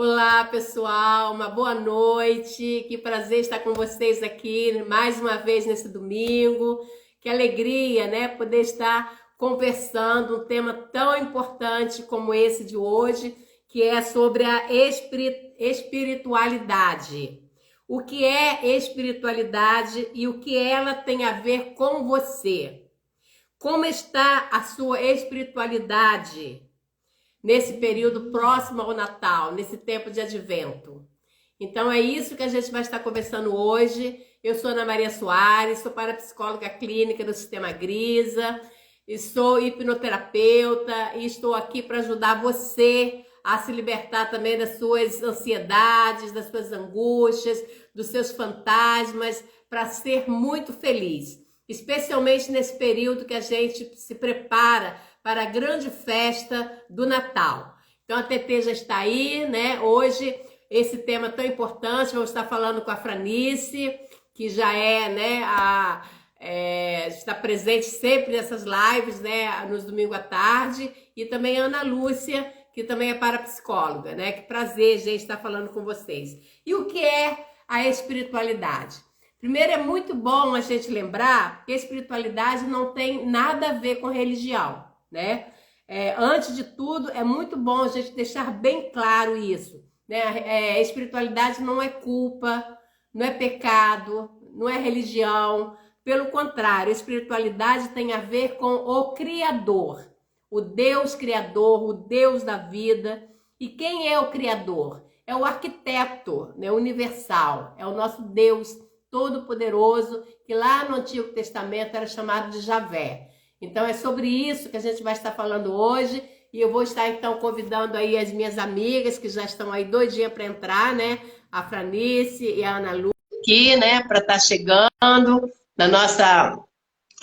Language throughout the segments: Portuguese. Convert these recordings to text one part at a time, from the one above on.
Olá, pessoal, uma boa noite. Que prazer estar com vocês aqui mais uma vez nesse domingo. Que alegria, né, poder estar conversando um tema tão importante como esse de hoje, que é sobre a espiritualidade. O que é espiritualidade e o que ela tem a ver com você? Como está a sua espiritualidade nesse período próximo ao Natal, nesse tempo de advento? Então é isso que a gente vai estar conversando hoje. Eu sou Ana Maria Soares, sou parapsicóloga clínica do Sistema Grisa, e sou hipnoterapeuta e estou aqui para ajudar você a se libertar também das suas ansiedades, das suas angústias, dos seus fantasmas, para ser muito feliz, especialmente nesse período que a gente se prepara para a grande festa do Natal. Então a TT já está aí, né? Hoje esse tema tão importante, vamos estar falando com a Franice, que já é, né, está presente sempre nessas lives, né, nos domingos à tarde, e também a Ana Lúcia, que também é parapsicóloga, né? Que prazer, gente, estar falando com vocês. E o que é a espiritualidade? Primeiro, é muito bom a gente lembrar que a espiritualidade não tem nada a ver com religião, né? Antes de tudo, é muito bom a gente deixar bem claro isso, né? A espiritualidade não é culpa, não é pecado, não é religião. Pelo contrário, a espiritualidade tem a ver com o Criador, o Deus Criador, o Deus da vida. E quem é o Criador? É o arquiteto, né, universal, é o nosso Deus Todo-Poderoso, que lá no Antigo Testamento era chamado de Javé. Então é sobre isso que a gente vai estar falando hoje, e eu vou estar então convidando aí as minhas amigas que já estão aí doidinhas para entrar, né? A Franice e a Ana Lu aqui, né, para estar chegando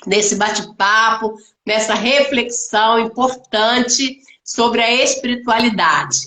nesse bate-papo, nessa reflexão importante sobre a espiritualidade.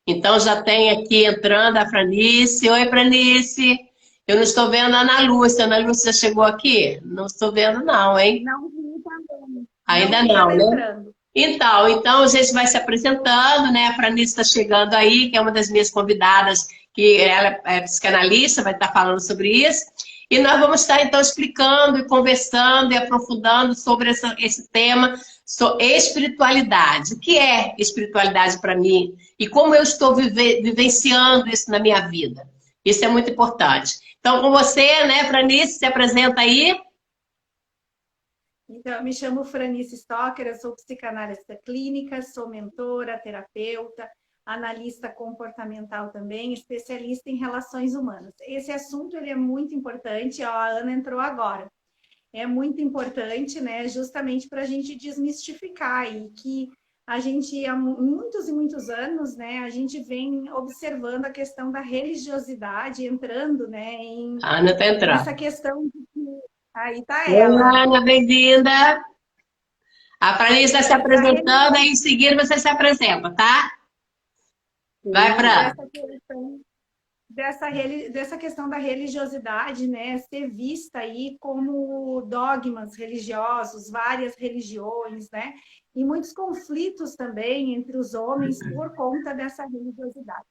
Então já tem aqui entrando a Franice. Oi, Franice. Eu não estou vendo a Ana Lúcia. A Ana Lúcia já chegou aqui? Não estou vendo não, hein? Não vi também. Ainda Não vi não, ela né? entrando. Então a gente vai se apresentando, né? A Franice está chegando aí, que é uma das minhas convidadas, que ela é psicanalista, vai estar falando sobre isso. E nós vamos estar, então, explicando e conversando e aprofundando sobre esse tema, sobre espiritualidade. O que é espiritualidade para mim? E como eu estou vivenciando isso na minha vida? Isso é muito importante. Então, com você, né, Franice, se apresenta aí. Então, eu me chamo Franice Stocker, eu sou psicanalista clínica, sou mentora, terapeuta, analista comportamental também, especialista em relações humanas. Esse assunto ele é muito importante, ó, a Ana entrou agora. É muito importante, né, justamente para a gente desmistificar e que a gente, há muitos e muitos anos, né, a gente vem observando a questão da religiosidade, entrando, né, A Ana está nessa entrando. questão de que aí tá ela. Olá, Ana, bem-vinda. A Franice está se Essa apresentando, aí em seguida você se apresenta, tá? Vai, Fran. dessa questão, dessa questão da religiosidade, né, ser vista aí como dogmas religiosos, várias religiões, né, e muitos conflitos também entre os homens por conta dessa religiosidade.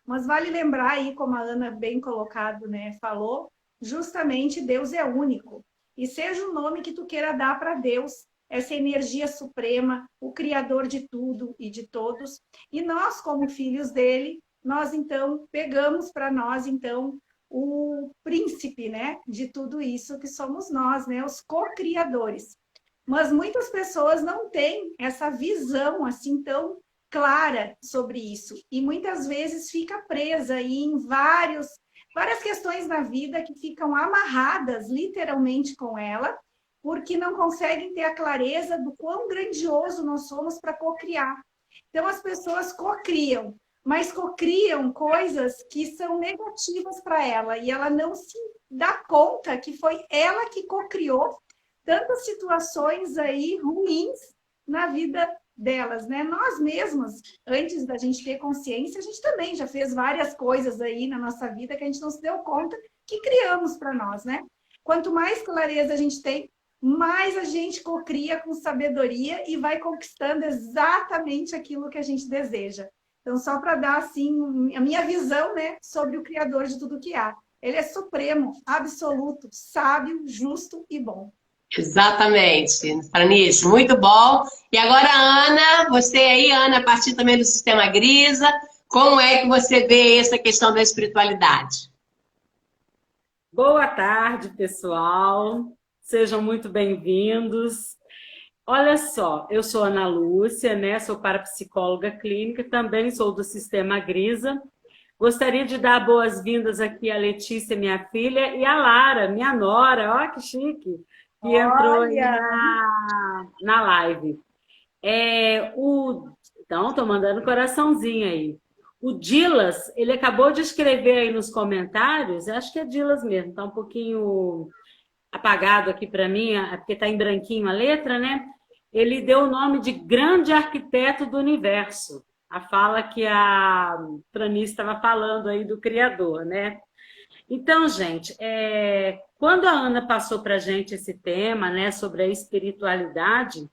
Mas vale lembrar aí, como a Ana bem colocado, né, falou, justamente Deus é único. E seja o nome que tu queira dar para Deus, essa energia suprema, o criador de tudo e de todos, e nós como filhos dele, nós então pegamos para nós então o príncipe, né, de tudo isso que somos nós, né, os co-criadores. Mas muitas pessoas não têm essa visão assim tão clara sobre isso e muitas vezes fica presa aí em várias questões na vida que ficam amarradas literalmente com ela, porque não conseguem ter a clareza do quão grandioso nós somos para cocriar. Então as pessoas cocriam, mas cocriam coisas que são negativas para ela e ela não se dá conta que foi ela que cocriou tantas situações aí ruins na vida delas, né? Nós mesmos, antes da gente ter consciência, a gente também já fez várias coisas aí na nossa vida que a gente não se deu conta que criamos para nós, né? Quanto mais clareza a gente tem, mais a gente cocria com sabedoria e vai conquistando exatamente aquilo que a gente deseja. Então, só para dar assim a minha visão, né, sobre o Criador de tudo que há. Ele é supremo, absoluto, sábio, justo e bom. Exatamente, Franice, muito bom. E agora, Ana, você aí, Ana, a partir também do Sistema Grisa, como é que você vê essa questão da espiritualidade? Boa tarde, pessoal. Sejam muito bem-vindos. Olha só, eu sou Ana Lúcia, né? Sou parapsicóloga clínica, também sou do Sistema Grisa. Gostaria de dar boas-vindas aqui a Letícia, minha filha, e a Lara, minha nora. Ó, que chique! Que entrou aí na live. Então, estou mandando coraçãozinho aí. O Dilas, ele acabou de escrever aí nos comentários, acho que é Dilas mesmo, está um pouquinho apagado aqui para mim, porque está em branquinho a letra, né? Ele deu o nome de grande arquiteto do universo. A fala que a Franice estava falando aí do Criador, né? Então, gente, quando a Ana passou para a gente esse tema, né, sobre a espiritualidade,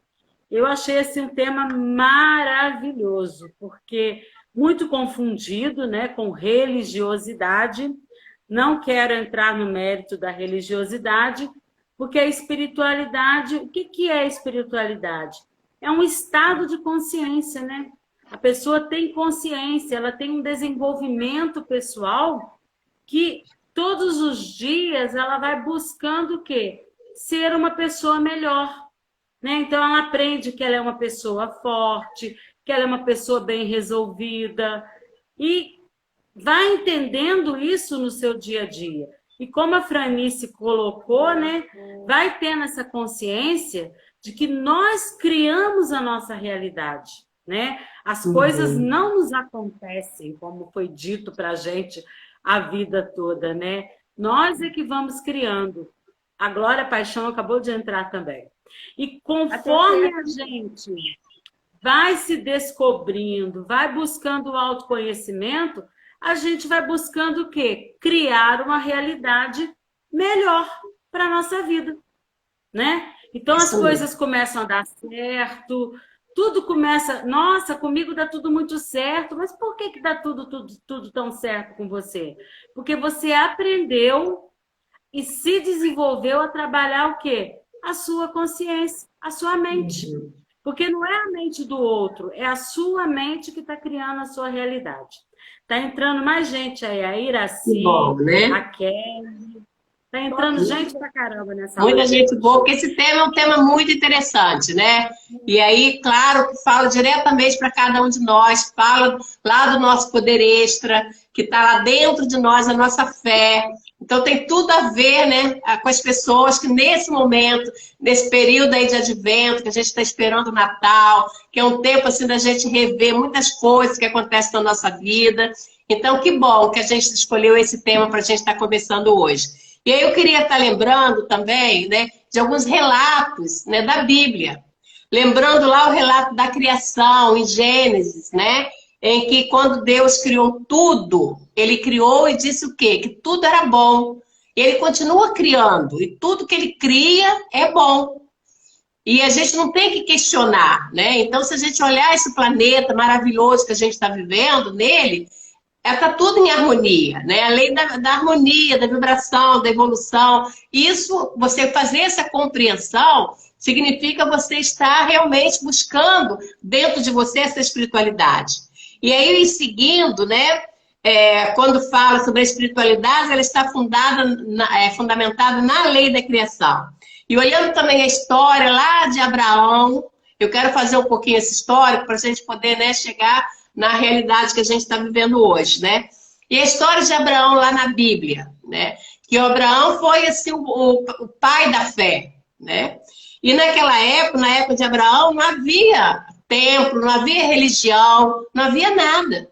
eu achei assim, um tema maravilhoso, porque muito confundido, né, com religiosidade. Não quero entrar no mérito da religiosidade, porque a espiritualidade, o que é a espiritualidade? É um estado de consciência, né? A pessoa tem consciência, ela tem um desenvolvimento pessoal que todos os dias ela vai buscando o quê? Ser uma pessoa melhor, né? Então ela aprende que ela é uma pessoa forte, que ela é uma pessoa bem resolvida e vai entendendo isso no seu dia a dia. E como a Franice colocou, né, vai tendo essa consciência de que nós criamos a nossa realidade, né? As coisas não nos acontecem, como foi dito para a gente a vida toda, né? Nós é que vamos criando. A Glória Paixão acabou de entrar também. E conforme a gente vai se descobrindo, vai buscando o autoconhecimento, a gente vai buscando o quê? Criar uma realidade melhor para a nossa vida, né? Então as coisas começam a dar certo, tudo começa... Nossa, comigo dá tudo muito certo, mas por que dá tudo tão certo com você? Porque você aprendeu e se desenvolveu a trabalhar o quê? A sua consciência, a sua mente. Porque não é a mente do outro, é a sua mente que está criando a sua realidade. Tá entrando mais gente aí, a Iraci, bom, né? a Kelly. Tá entrando gente pra caramba nessa Muita live. gente boa, porque esse tema é um tema muito interessante, né? E aí, claro, que fala diretamente para cada um de nós, fala lá do nosso poder extra, que está lá dentro de nós, a nossa fé. Então tem tudo a ver, né, com as pessoas que nesse momento, nesse período aí de advento, que a gente está esperando o Natal, que é um tempo assim da gente rever muitas coisas que acontecem na nossa vida. Então, que bom que a gente escolheu esse tema para a gente estar conversando hoje. E aí eu queria estar lembrando também, né, de alguns relatos, né, da Bíblia. Lembrando lá o relato da criação, em Gênesis, né, em que quando Deus criou tudo, Ele criou e disse o quê? Que tudo era bom. E Ele continua criando, e tudo que Ele cria é bom. E a gente não tem que questionar, né? Então, se a gente olhar esse planeta maravilhoso que a gente está vivendo nele, está tudo em harmonia, né? A lei da harmonia, da vibração, da evolução. Isso, você fazer essa compreensão, significa você estar realmente buscando dentro de você essa espiritualidade. E aí, seguindo, né? Quando fala sobre a espiritualidade, ela está fundamentada na lei da criação. E olhando também a história lá de Abraão, eu quero fazer um pouquinho esse histórico para a gente poder, né, chegar na realidade que a gente está vivendo hoje, né? E a história de Abraão lá na Bíblia, né? Que o Abraão foi assim, o pai da fé, né? E naquela época, na época de Abraão, não havia templo, não havia religião, não havia nada.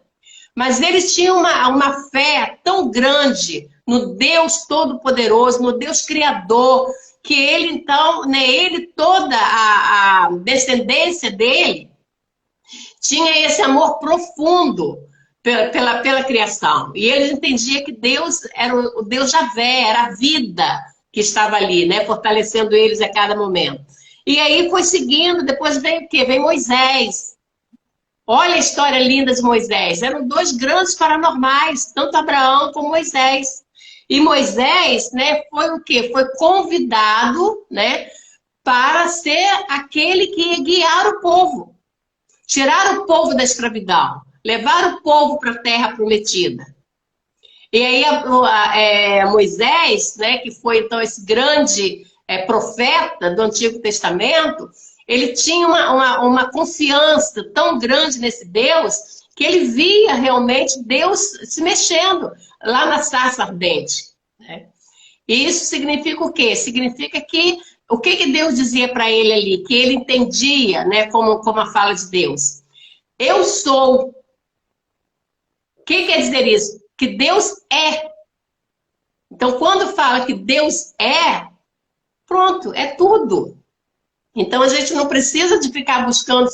Mas eles tinham uma fé tão grande no Deus Todo-Poderoso, no Deus Criador, que ele, então, né, ele, toda a descendência dele, tinha esse amor profundo pela criação. E eles entendiam que Deus era o Deus Javé, era a vida que estava ali, né, fortalecendo eles a cada momento. E aí foi seguindo, depois vem o quê? Vem Moisés. Olha a história linda de Moisés. Eram dois grandes paranormais, tanto Abraão como Moisés. E Moisés, né, foi o quê? Foi convidado, né, para ser aquele que ia guiar o povo, tirar o povo da escravidão, levar o povo para a terra prometida. E aí Moisés, né, que foi então esse grande profeta do Antigo Testamento, ele tinha uma confiança tão grande nesse Deus que ele via realmente Deus se mexendo lá na sarça ardente, né? E isso significa o quê? Significa que o que Deus dizia para ele ali, que ele entendia, né, como a fala de Deus. Eu sou. O que quer dizer isso? Que Deus é. Então, quando fala que Deus é, pronto, é tudo. Então, a gente não precisa de ficar buscando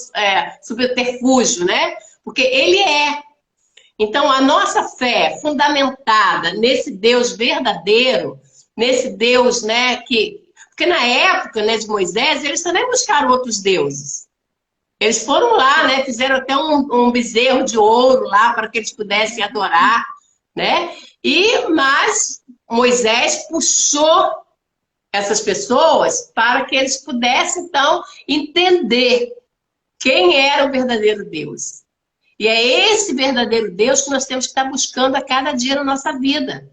subterfúgio, né? Porque Ele é. Então, a nossa fé fundamentada nesse Deus verdadeiro, nesse Deus, né, porque na época, né, de Moisés, eles também buscaram outros deuses. Eles foram lá, né, fizeram até um bezerro de ouro lá para que eles pudessem adorar, né? Mas Moisés puxou essas pessoas para que eles pudessem, então, entender quem era o verdadeiro Deus. E é esse verdadeiro Deus que nós temos que estar buscando a cada dia na nossa vida.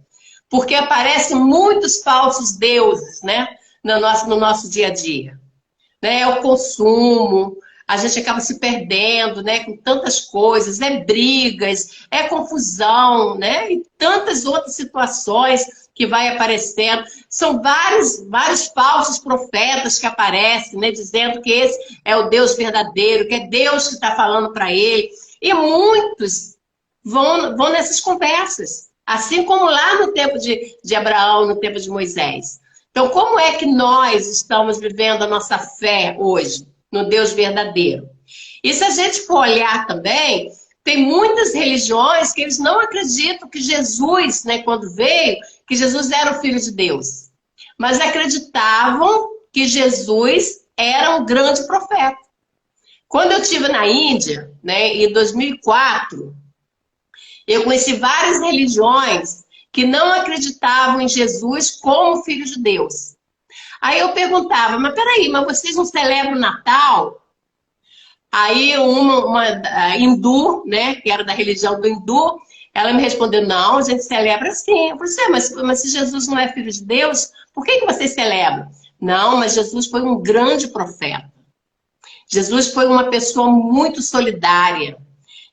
Porque aparecem muitos falsos deuses, né, no nosso dia a dia. Né? É o consumo, a gente acaba se perdendo, né, com tantas coisas, brigas, confusão, né, e tantas outras situações que vai aparecendo. São vários falsos profetas que aparecem, né, dizendo que esse é o Deus verdadeiro, que é Deus que está falando para ele. E muitos vão nessas conversas, assim como lá no tempo de Abraão, no tempo de Moisés. Então, como é que nós estamos vivendo a nossa fé hoje no Deus verdadeiro? E se a gente for olhar também, tem muitas religiões que eles não acreditam que Jesus, né, quando veio, que Jesus era o Filho de Deus. Mas acreditavam que Jesus era um grande profeta. Quando eu estive na Índia, né, em 2004, eu conheci várias religiões que não acreditavam em Jesus como Filho de Deus. Aí eu perguntava, mas peraí, mas vocês não celebram o Natal? Aí uma hindu, né, que era da religião do hindu, ela me respondeu, não, a gente celebra sim. Eu falei, mas se Jesus não é Filho de Deus, por que vocês celebram? Não, mas Jesus foi um grande profeta. Jesus foi uma pessoa muito solidária.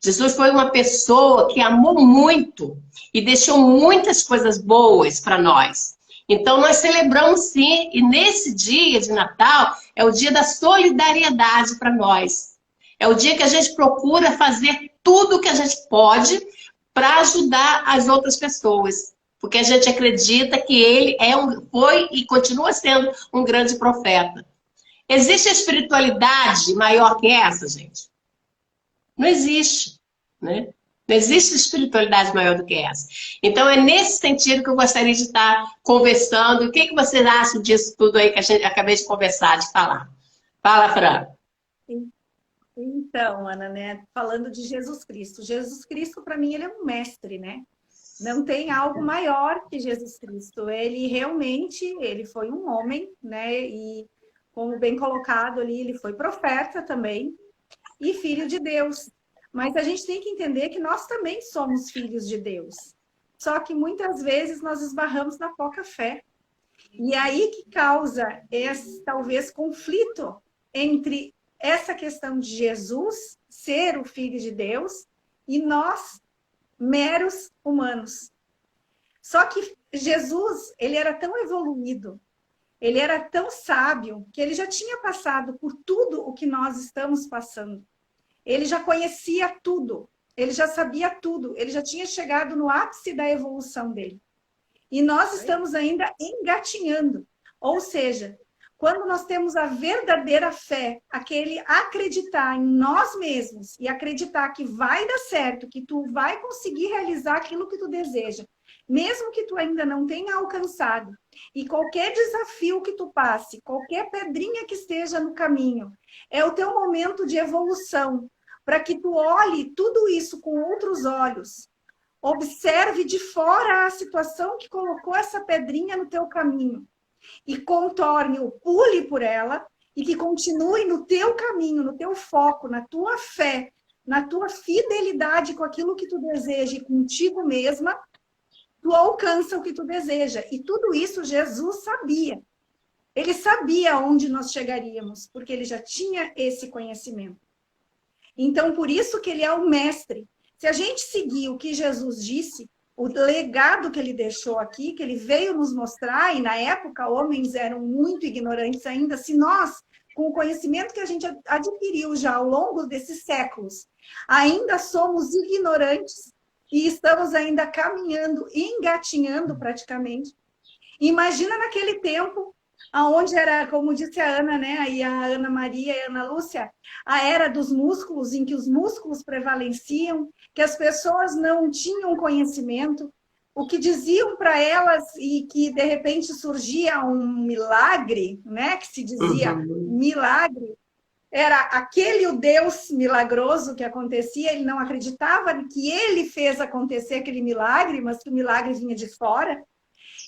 Jesus foi uma pessoa que amou muito e deixou muitas coisas boas para nós. Então, nós celebramos sim, e nesse dia de Natal é o dia da solidariedade para nós. É o dia que a gente procura fazer tudo o que a gente pode para ajudar as outras pessoas. Porque a gente acredita que ele foi e continua sendo um grande profeta. Existe espiritualidade maior que essa, gente? Não existe, né? Não existe espiritualidade maior do que essa. Então, é nesse sentido que eu gostaria de estar conversando. O que vocês acham disso tudo aí que a gente acabei de conversar, de falar? Fala, Fran. Então, Ana, né? Falando de Jesus Cristo. Jesus Cristo, para mim, ele é um mestre, né? Não tem algo maior que Jesus Cristo. Ele realmente, ele foi um homem, né? E, como bem colocado ali, ele foi profeta também e filho de Deus. Mas a gente tem que entender que nós também somos filhos de Deus. Só que muitas vezes nós esbarramos na pouca fé. E aí que causa esse, talvez, conflito entre essa questão de Jesus ser o Filho de Deus e nós, meros humanos. Só que Jesus, ele era tão evoluído, ele era tão sábio, que ele já tinha passado por tudo o que nós estamos passando. Ele já conhecia tudo, ele já sabia tudo, ele já tinha chegado no ápice da evolução dele. E nós estamos ainda engatinhando. Ou seja, quando nós temos a verdadeira fé, aquele acreditar em nós mesmos e acreditar que vai dar certo, que tu vai conseguir realizar aquilo que tu deseja, mesmo que tu ainda não tenha alcançado, e qualquer desafio que tu passe, qualquer pedrinha que esteja no caminho, é o teu momento de evolução, para que tu olhe tudo isso com outros olhos. Observe de fora a situação que colocou essa pedrinha no teu caminho e contorne-o, pule por ela e que continue no teu caminho, no teu foco, na tua fé, na tua fidelidade com aquilo que tu deseja e contigo mesma, tu alcança o que tu deseja. E tudo isso Jesus sabia. Ele sabia onde nós chegaríamos, porque ele já tinha esse conhecimento. Então, por isso que ele é o mestre. Se a gente seguir o que Jesus disse, o legado que ele deixou aqui, que ele veio nos mostrar, e na época homens eram muito ignorantes ainda, se nós, com o conhecimento que a gente adquiriu já ao longo desses séculos, ainda somos ignorantes e estamos ainda caminhando, engatinhando praticamente. Imagina naquele tempo, aonde era, como disse a Ana, né, aí a Ana Maria e a Ana Lúcia, a era dos músculos, em que os músculos prevaleciam, que as pessoas não tinham conhecimento, o que diziam para elas e que de repente surgia um milagre, né, que se dizia milagre, era aquele o Deus milagroso que acontecia, ele não acreditava que ele fez acontecer aquele milagre, mas que o milagre vinha de fora.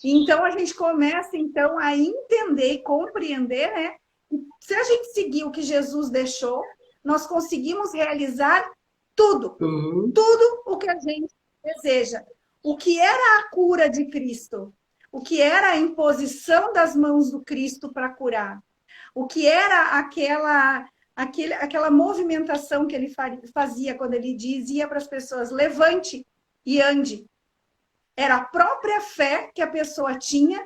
Então, a gente começa, então, a entender e compreender, né? Se a gente seguir o que Jesus deixou, nós conseguimos realizar tudo. Tudo o que a gente deseja. O que era a cura de Cristo? O que era a imposição das mãos do Cristo para curar? O que era aquela movimentação que ele fazia quando ele dizia para as pessoas, levante e ande. Era a própria fé que a pessoa tinha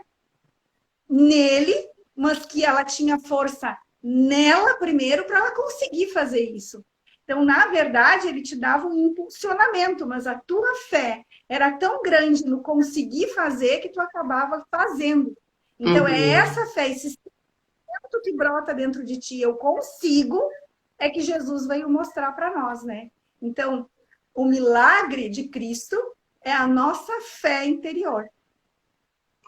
nele, mas que ela tinha força nela primeiro para ela conseguir fazer isso. Então, na verdade, ele te dava um impulsionamento, mas a tua fé era tão grande no conseguir fazer que tu acabava fazendo. Então, é essa fé, esse sentimento que brota dentro de ti, eu consigo, é que Jesus veio mostrar para nós, né? Então, o milagre de Cristo é a nossa fé interior.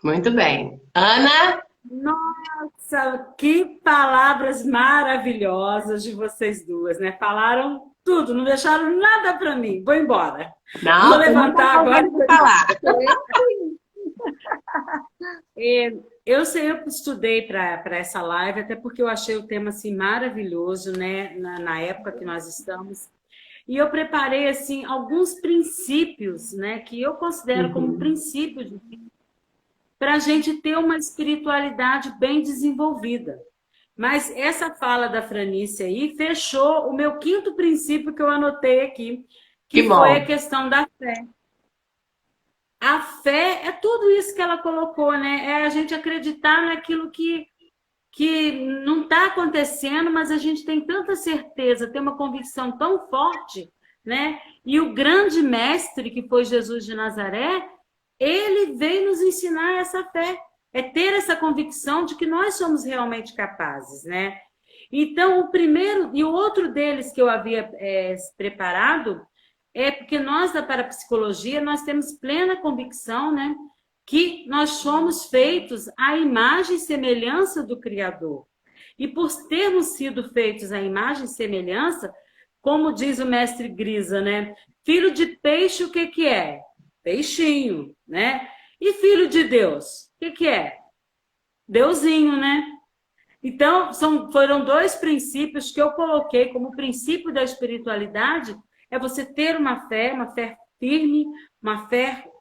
Muito bem. Ana? Nossa, que palavras maravilhosas de vocês duas, né? Falaram tudo, não deixaram nada para mim. Vou embora. Não, vou levantar agora e falar. Eu estudei para essa live, até porque eu achei o tema assim maravilhoso, né? Na época que nós estamos. E eu preparei assim alguns princípios, né, que eu considero como princípios de vida, para a gente ter uma espiritualidade bem desenvolvida. Mas essa fala da Franice aí fechou o meu quinto princípio que eu anotei aqui, que foi a questão da fé. A fé é tudo isso que ela colocou, né? É a gente acreditar naquilo que não está acontecendo, mas a gente tem tanta certeza, tem uma convicção tão forte, né? E o grande mestre, que foi Jesus de Nazaré, ele veio nos ensinar essa fé, é ter essa convicção de que nós somos realmente capazes, né? Então, o primeiro e o outro deles que eu havia preparado é porque nós da parapsicologia, nós temos plena convicção, né? Que nós somos feitos à imagem e semelhança do Criador. E por termos sido feitos à imagem e semelhança, como diz o mestre Grisa, né? Filho de peixe, o que é? Peixinho, né? E filho de Deus, o que é? Deusinho, né? Então, foram dois princípios que eu coloquei como princípio da espiritualidade, é você ter uma fé firme,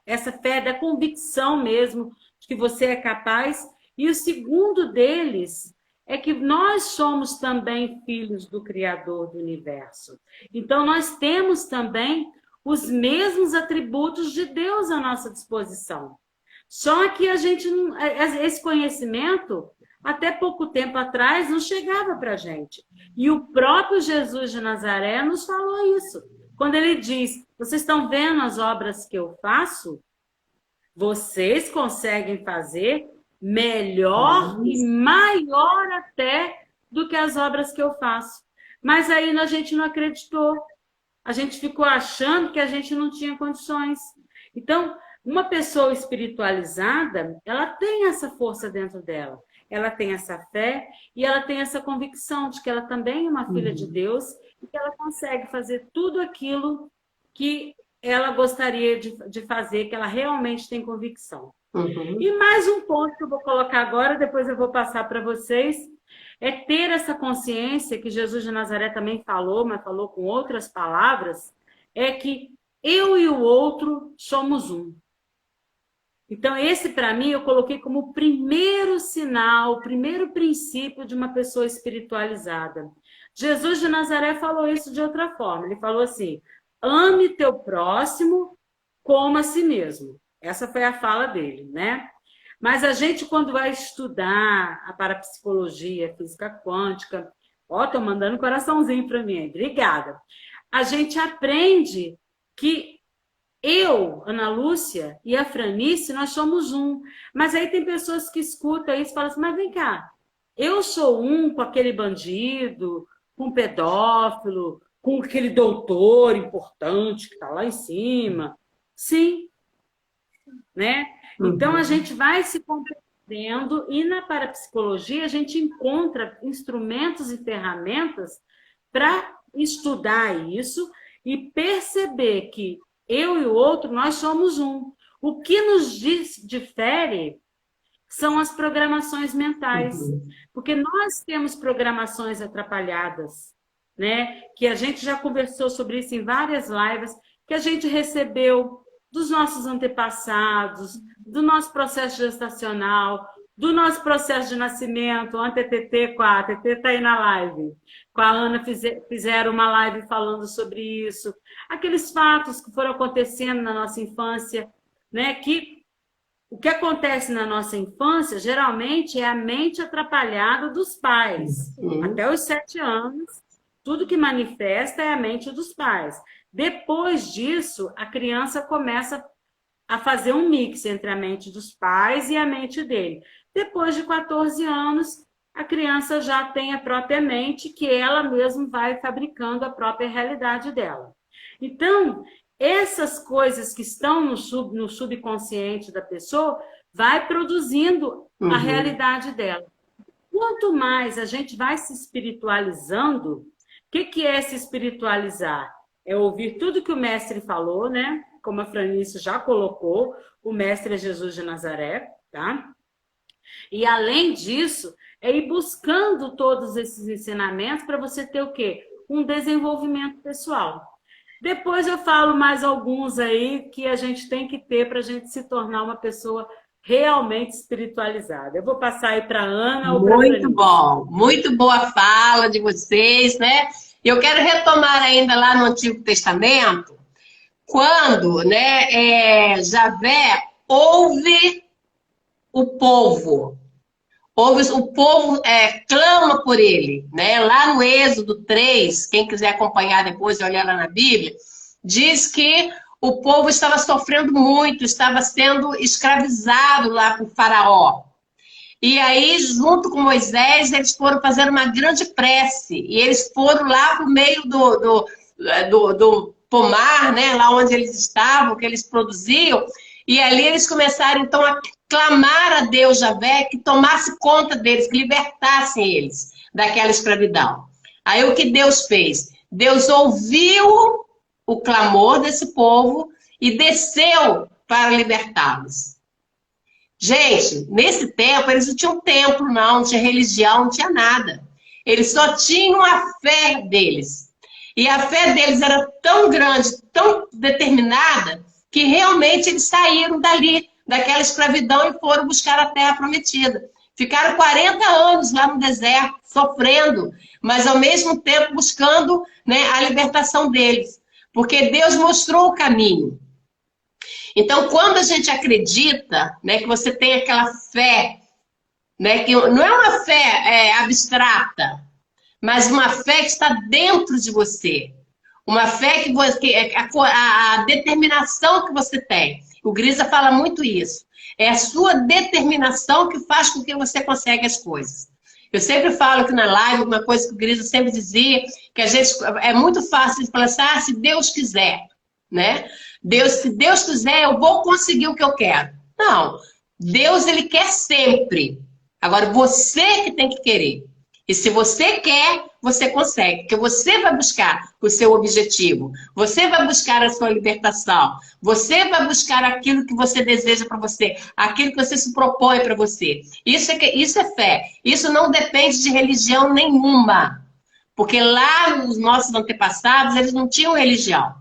essa fé da convicção mesmo, de que você é capaz. E o segundo deles é que nós somos também filhos do Criador do Universo. Então, nós temos também os mesmos atributos de Deus à nossa disposição. Só que esse conhecimento, até pouco tempo atrás, não chegava para a gente. E o próprio Jesus de Nazaré nos falou isso. Quando ele diz, vocês estão vendo as obras que eu faço? Vocês conseguem fazer melhor e maior até do que as obras que eu faço. Mas aí a gente não acreditou. A gente ficou achando que a gente não tinha condições. Então, uma pessoa espiritualizada, ela tem essa força dentro dela. ela tem essa fé e ela tem essa convicção de que ela também é uma filha de Deus e que ela consegue fazer tudo aquilo que ela gostaria de fazer, que ela realmente tem convicção. E mais um ponto que eu vou colocar agora, depois eu vou passar para vocês, é ter essa consciência que Jesus de Nazaré também falou, mas falou com outras palavras, é que eu e o outro somos um. Então, esse, para mim, eu coloquei como o primeiro sinal, o primeiro princípio de uma pessoa espiritualizada. Jesus de Nazaré falou isso de outra forma. Ele falou assim, ame teu próximo como a si mesmo. Essa foi a fala dele, né? Mas a gente, quando vai estudar a parapsicologia, física quântica, ó, tô mandando um coraçãozinho para mim, obrigada. A gente aprende que eu, Ana Lúcia, e a Franice, nós somos um. Mas aí tem pessoas que escutam isso e falam assim, mas vem cá, eu sou um com aquele bandido, com o pedófilo, com aquele doutor importante que está lá em cima. Sim. Né? Então, a gente vai se compreendendo e na parapsicologia a gente encontra instrumentos e ferramentas para estudar isso e perceber que eu e o outro, nós somos um. O que nos difere são as programações mentais. Porque nós temos programações atrapalhadas, né? Que a gente já conversou sobre isso em várias lives, que a gente recebeu dos nossos antepassados, do nosso processo gestacional, do nosso processo de nascimento. Ontem a TT está aí na live, com a Ana fizeram uma live falando sobre isso. Aqueles fatos que foram acontecendo na nossa infância, né? Que o que acontece na nossa infância, geralmente, é a mente atrapalhada dos pais. Até os 7 anos, tudo que manifesta é a mente dos pais. Depois disso, a criança começa a fazer um mix entre a mente dos pais e a mente dele. Depois de 14 anos, a criança já tem a própria mente, que ela mesma vai fabricando a própria realidade dela. Então, essas coisas que estão no subconsciente da pessoa, vai produzindo a realidade dela. Quanto mais a gente vai se espiritualizando, o que é se espiritualizar? É ouvir tudo que o mestre falou, né? Como a Franice já colocou, o mestre é Jesus de Nazaré, tá? E além disso, é ir buscando todos esses ensinamentos para você ter o quê? Um desenvolvimento pessoal. Depois eu falo mais alguns aí que a gente tem que ter para a gente se tornar uma pessoa realmente espiritualizada. Eu vou passar aí para a Ana. Muito bom, muito boa fala de vocês, né? Eu quero retomar ainda lá no Antigo Testamento, quando, né, Javé ouve o povo. O povo clama por ele, né? Lá no Êxodo 3, quem quiser acompanhar depois e olhar lá na Bíblia, diz que o povo estava sofrendo muito, estava sendo escravizado lá por Faraó. E aí, junto com Moisés, eles foram fazer uma grande prece. E eles foram lá para o meio do pomar, né? Lá onde eles estavam, que eles produziam. E ali eles começaram, então, a clamar a Deus, Javé, que tomasse conta deles, que libertasse eles daquela escravidão. Aí o que Deus fez? Deus ouviu o clamor desse povo e desceu para libertá-los. Gente, nesse tempo, eles não tinham templo, não tinha religião, não tinha nada. Eles só tinham a fé deles. E a fé deles era tão grande, tão determinada, que realmente eles saíram dali, daquela escravidão, e foram buscar a terra prometida. Ficaram 40 anos lá no deserto, sofrendo, mas ao mesmo tempo buscando, né, a libertação deles. Porque Deus mostrou o caminho. Então, quando a gente acredita, né, que você tem aquela fé, né, que não é uma fé abstrata, mas uma fé que está dentro de você. Uma fé que a determinação que você tem. O Grisa fala muito isso. É a sua determinação que faz com que você consegue as coisas. Eu sempre falo que na live, uma coisa que o Grisa sempre dizia, que a gente é muito fácil de falar assim, se Deus quiser, né? Se Deus quiser, eu vou conseguir o que eu quero. Não. Deus, ele quer sempre. Agora, você que tem que querer. E se você quer, você consegue. Porque você vai buscar o seu objetivo. Você vai buscar a sua libertação. Você vai buscar aquilo que você deseja para você. Aquilo que você se propõe para você. Isso é fé. Isso não depende de religião nenhuma. Porque lá os nossos antepassados, eles não tinham religião.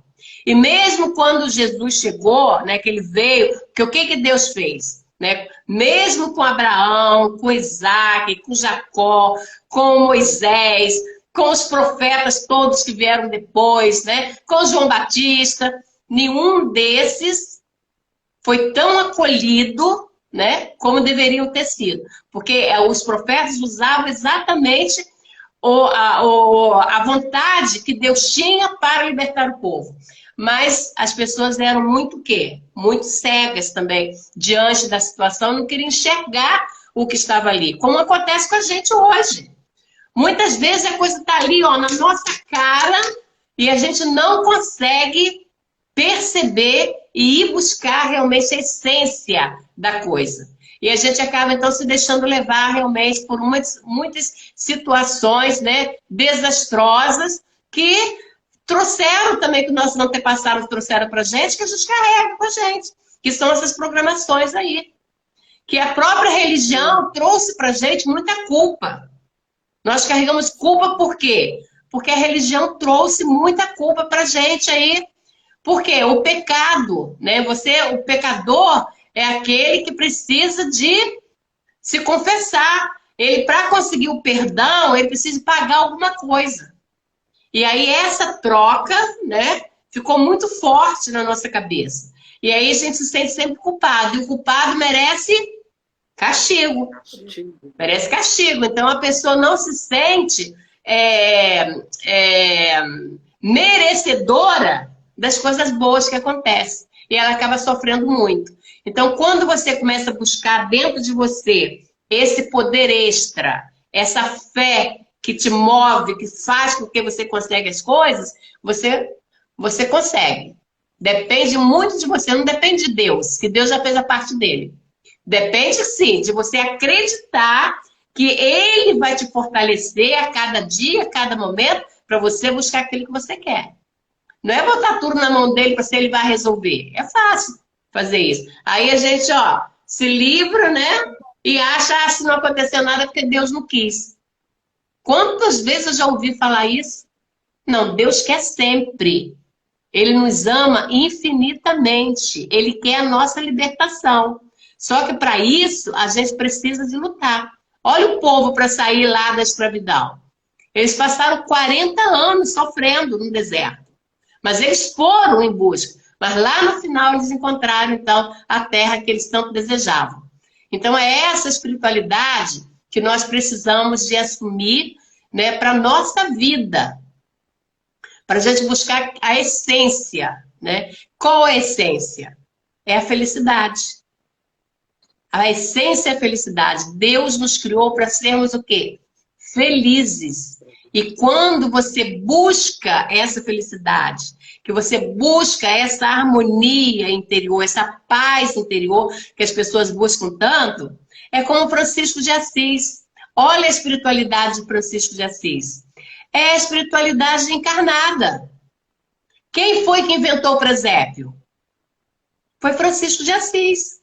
E mesmo quando Jesus chegou, né, que ele veio, que o que Deus fez? Né? Mesmo com Abraão, com Isaac, com Jacó, com Moisés, com os profetas todos que vieram depois, né? Com João Batista, nenhum desses foi tão acolhido, né, como deveriam ter sido. Porque os profetas usavam exatamente a vontade que Deus tinha para libertar o povo. Mas as pessoas eram muito o quê? Muito cegas também, diante da situação, não queriam enxergar o que estava ali. Como acontece com a gente hoje. Muitas vezes a coisa está ali, ó, na nossa cara, e a gente não consegue perceber e ir buscar realmente a essência da coisa. E a gente acaba, então, se deixando levar realmente por muitas situações, né, desastrosas que trouxeram também, que nossos antepassados trouxeram para a gente, que a gente carrega com a gente, que são essas programações aí. Que a própria religião trouxe para a gente muita culpa. Nós carregamos culpa por quê? Porque a religião trouxe muita culpa para a gente aí. Por quê? O pecado, né? O pecador é aquele que precisa de se confessar. Ele, para conseguir o perdão, ele precisa pagar alguma coisa. E aí essa troca, né, ficou muito forte na nossa cabeça. E aí a gente se sente sempre culpado. E o culpado merece castigo. Merece castigo. Então a pessoa não se sente merecedora das coisas boas que acontecem. E ela acaba sofrendo muito. Então quando você começa a buscar dentro de você esse poder extra, essa fé que te move, que faz com que você consegue as coisas, você consegue. Depende muito de você, não depende de Deus, que Deus já fez a parte dele. Depende, sim, de você acreditar que Ele vai te fortalecer a cada dia, a cada momento, para você buscar aquilo que você quer. Não é botar tudo na mão dele para se ele vai resolver. É fácil fazer isso. Aí a gente, ó, se livra, né? E acha, se não aconteceu nada, porque Deus não quis. Quantas vezes eu já ouvi falar isso? Não, Deus quer sempre. Ele nos ama infinitamente. Ele quer a nossa libertação. Só que para isso, a gente precisa de lutar. Olha o povo para sair lá da escravidão. Eles passaram 40 anos sofrendo no deserto. Mas eles foram em busca. Mas lá no final eles encontraram, então, a terra que eles tanto desejavam. Então é essa espiritualidade que nós precisamos de assumir, né, para a nossa vida. Para a gente buscar a essência, né? Qual é a essência? É a felicidade. A essência é a felicidade. Deus nos criou para sermos o quê? Felizes. E quando você busca essa felicidade, que você busca essa harmonia interior, essa paz interior que as pessoas buscam tanto, é como Francisco de Assis. Olha a espiritualidade de Francisco de Assis. É a espiritualidade encarnada. Quem foi que inventou o presépio? Foi Francisco de Assis.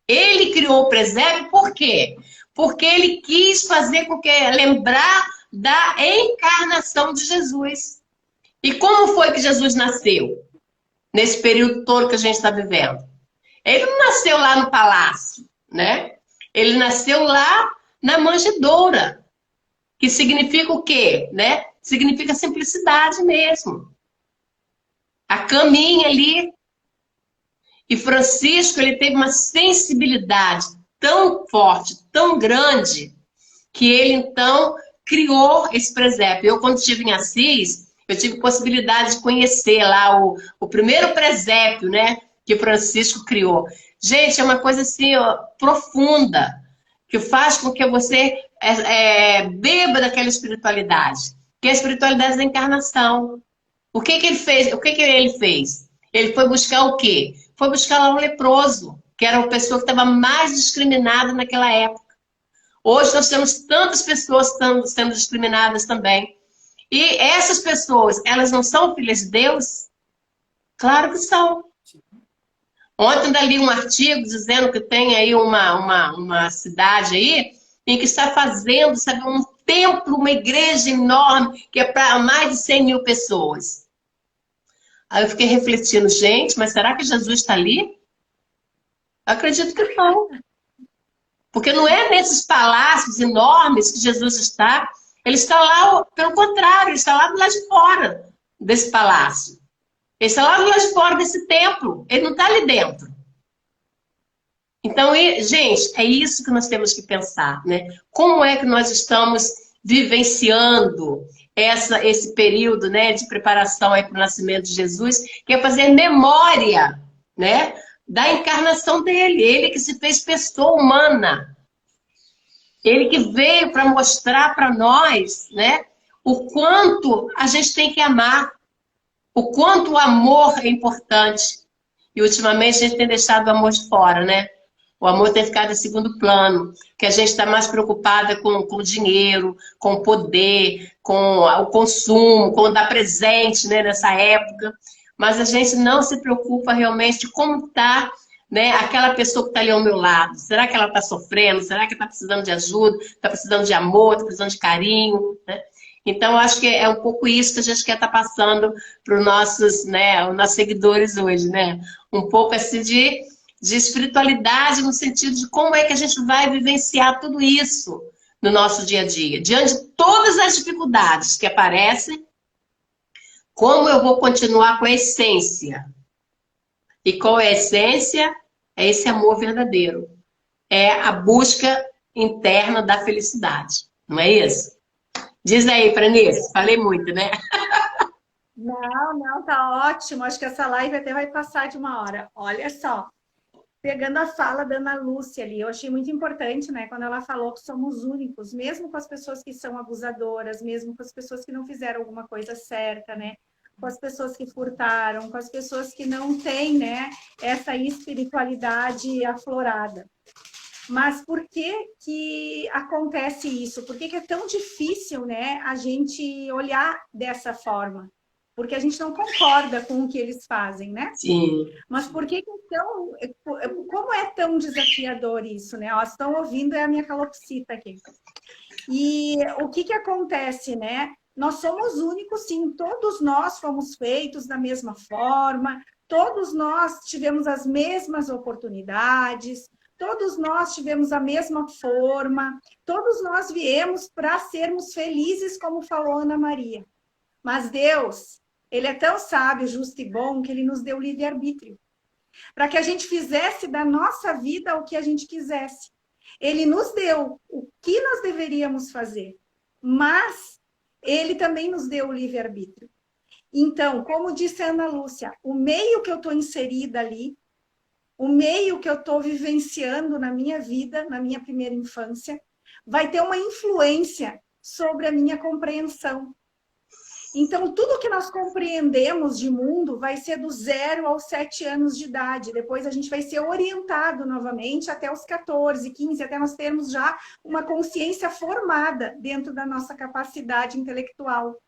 Ele criou o presépio por quê? Porque ele quis fazer com que lembrar da encarnação de Jesus. E como foi que Jesus nasceu? Nesse período todo que a gente está vivendo. Ele não nasceu lá no palácio, né? Ele nasceu lá na manjedoura. Que significa o quê? Né? Significa simplicidade mesmo. A caminha ali. E Francisco, ele teve uma sensibilidade tão forte, tão grande, que ele, então, criou esse presépio. Eu, quando estive em Assis, eu tive possibilidade de conhecer lá o primeiro presépio, né, que Francisco criou. Gente, é uma coisa assim, ó, profunda, que faz com que você beba daquela espiritualidade, que é a espiritualidade da encarnação. O que ele fez? O que ele fez? Ele foi buscar o quê? Foi buscar lá um leproso, que era uma pessoa que estava mais discriminada naquela época. Hoje nós temos tantas pessoas sendo discriminadas também. E essas pessoas, elas não são filhas de Deus? Claro que são. Ontem eu li um artigo dizendo que tem aí uma cidade aí em que está fazendo, sabe, um templo, uma igreja enorme, que é para mais de 100 mil pessoas. Aí eu fiquei refletindo, gente, mas será que Jesus está ali? Eu acredito que não. Porque não é nesses palácios enormes que Jesus está. Ele está lá, pelo contrário, ele está lá do lado de fora desse palácio. Ele está lá do lado de fora desse templo. Ele não está ali dentro. Então, gente, é isso que nós temos que pensar, né? Como é que nós estamos vivenciando esse período, né, de preparação para o nascimento de Jesus, que é fazer memória, né, da encarnação dele. Ele que se fez pessoa humana. Ele que veio para mostrar para nós, né, o quanto a gente tem que amar, o quanto o amor é importante. E ultimamente a gente tem deixado o amor de fora, né? O amor tem ficado em segundo plano, que a gente está mais preocupada com o dinheiro, com o poder, com o consumo, com dar presente, né, nessa época. Mas a gente não se preocupa realmente de como está, né, aquela pessoa que está ali ao meu lado. Será que ela está sofrendo? Será que está precisando de ajuda? Está precisando de amor? Está precisando de carinho? Né? Então, eu acho que é um pouco isso que a gente quer estar passando para os nossos, né, os nossos seguidores hoje, né? Um pouco assim de espiritualidade no sentido de como é que a gente vai vivenciar tudo isso no nosso dia a dia. Diante de todas as dificuldades que aparecem, como eu vou continuar com a essência? E qual é a essência? É esse amor verdadeiro. É a busca interna da felicidade. Não é isso? Diz aí, Pranice. Falei muito, né? Não, tá ótimo. Acho que essa live até vai passar de 1 hora. Olha só. Pegando a fala da Ana Lúcia ali, eu achei muito importante, né, quando ela falou que somos únicos, mesmo com as pessoas que são abusadoras, mesmo com as pessoas que não fizeram alguma coisa certa, né, com as pessoas que furtaram, com as pessoas que não têm, né, essa espiritualidade aflorada. Mas por que acontece isso? Por que é tão difícil, né, a gente olhar dessa forma? Porque a gente não concorda com o que eles fazem, né? Sim. Mas por que então, como é tão desafiador isso, né? Ó, estão ouvindo, é a minha calopsita aqui. E o que acontece, né? Nós somos únicos, sim, todos nós fomos feitos da mesma forma, todos nós tivemos as mesmas oportunidades, todos nós tivemos a mesma forma, todos nós viemos para sermos felizes, como falou Ana Maria. Mas Deus, Ele é tão sábio, justo e bom, que Ele nos deu livre-arbítrio. Para que a gente fizesse da nossa vida o que a gente quisesse. Ele nos deu o que nós deveríamos fazer. Mas Ele também nos deu o livre-arbítrio. Então, como disse a Ana Lúcia, o meio que eu estou inserida ali, o meio que eu estou vivenciando na minha vida, na minha primeira infância, vai ter uma influência sobre a minha compreensão. Então, tudo que nós compreendemos de mundo vai ser do 0 aos 7 anos de idade. Depois a gente vai ser orientado novamente até os 14, 15, até nós termos já uma consciência formada dentro da nossa capacidade intelectual.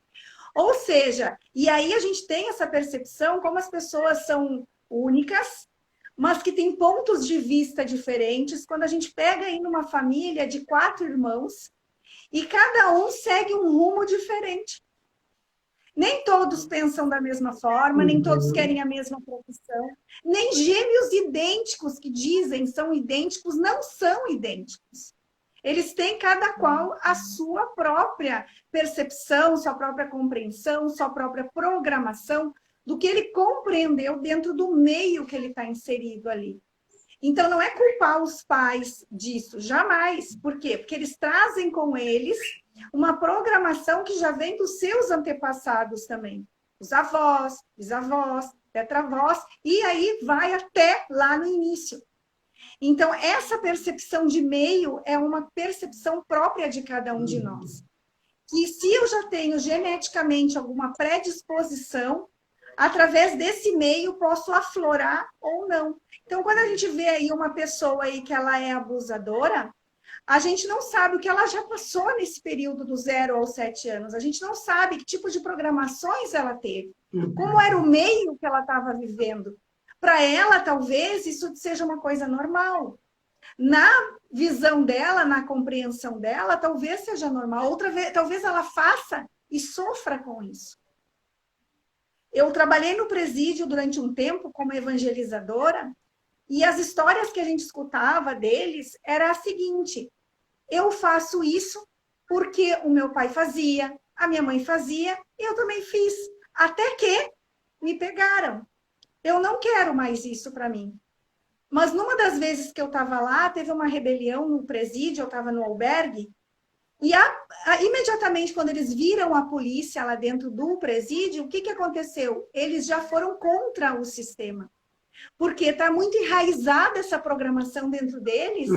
Ou seja, e aí a gente tem essa percepção como as pessoas são únicas, mas que têm pontos de vista diferentes. Quando a gente pega aí numa família de 4 irmãos e cada um segue um rumo diferente. Nem todos pensam da mesma forma, nem todos querem a mesma profissão, nem gêmeos idênticos que dizem são idênticos, não são idênticos. Eles têm cada qual a sua própria percepção, sua própria compreensão, sua própria programação do que ele compreendeu dentro do meio que ele está inserido ali. Então, não é culpar os pais disso, jamais. Por quê? Porque eles trazem com eles uma programação que já vem dos seus antepassados também. Os avós, bisavós, tetravós, e aí vai até lá no início. Então, essa percepção de meio é uma percepção própria de cada um de nós. Que se eu já tenho geneticamente alguma predisposição, através desse meio posso aflorar ou não. Então, quando a gente vê aí uma pessoa aí que ela é abusadora, A gente não sabe o que ela já passou nesse período do 0 aos 7 anos. A gente não sabe que tipo de programações ela teve, como era o meio que ela estava vivendo. Para ela, talvez, isso seja uma coisa normal. Na visão dela, na compreensão dela, talvez seja normal. Outra vez, talvez ela faça e sofra com isso. Eu trabalhei no presídio durante um tempo como evangelizadora e as histórias que a gente escutava deles era a seguinte: eu faço isso porque o meu pai fazia, a minha mãe fazia, e eu também fiz. Até que me pegaram. Eu não quero mais isso para mim. Mas numa das vezes que eu estava lá, teve uma rebelião no presídio, eu estava no albergue, e imediatamente quando eles viram a polícia lá dentro do presídio, o que, que aconteceu? Eles já foram contra o sistema. Porque está muito enraizada essa programação dentro deles,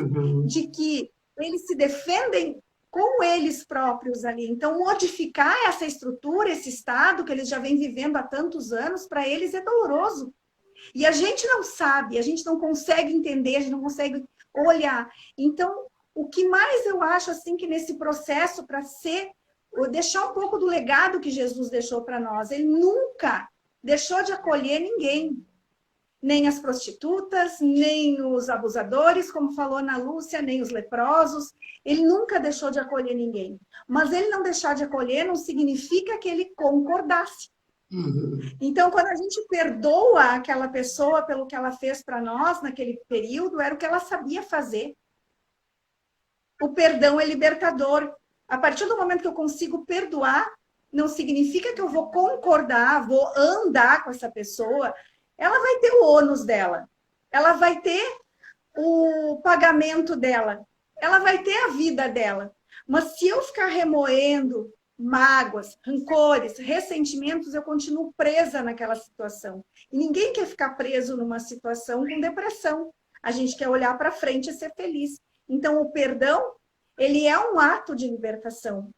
de que eles se defendem com eles próprios ali. Então, modificar essa estrutura, esse estado que eles já vêm vivendo há tantos anos, para eles é doloroso. E a gente não sabe, a gente não consegue entender, a gente não consegue olhar. Então, o que mais eu acho assim que nesse processo para deixar um pouco do legado que Jesus deixou para nós, ele nunca deixou de acolher ninguém. Nem as prostitutas, nem os abusadores, como falou Ana Lúcia, nem os leprosos. Ele nunca deixou de acolher ninguém. Mas ele não deixar de acolher não significa que ele concordasse. Então, quando a gente perdoa aquela pessoa pelo que ela fez para nós naquele período, era o que ela sabia fazer. O perdão é libertador. A partir do momento que eu consigo perdoar, não significa que eu vou concordar, vou andar com essa pessoa. Ela vai ter o ônus dela, ela vai ter o pagamento dela, ela vai ter a vida dela. Mas se eu ficar remoendo mágoas, rancores, ressentimentos, eu continuo presa naquela situação. E ninguém quer ficar preso numa situação com depressão. A gente quer olhar para frente e ser feliz. Então, o perdão, ele é um ato de libertação.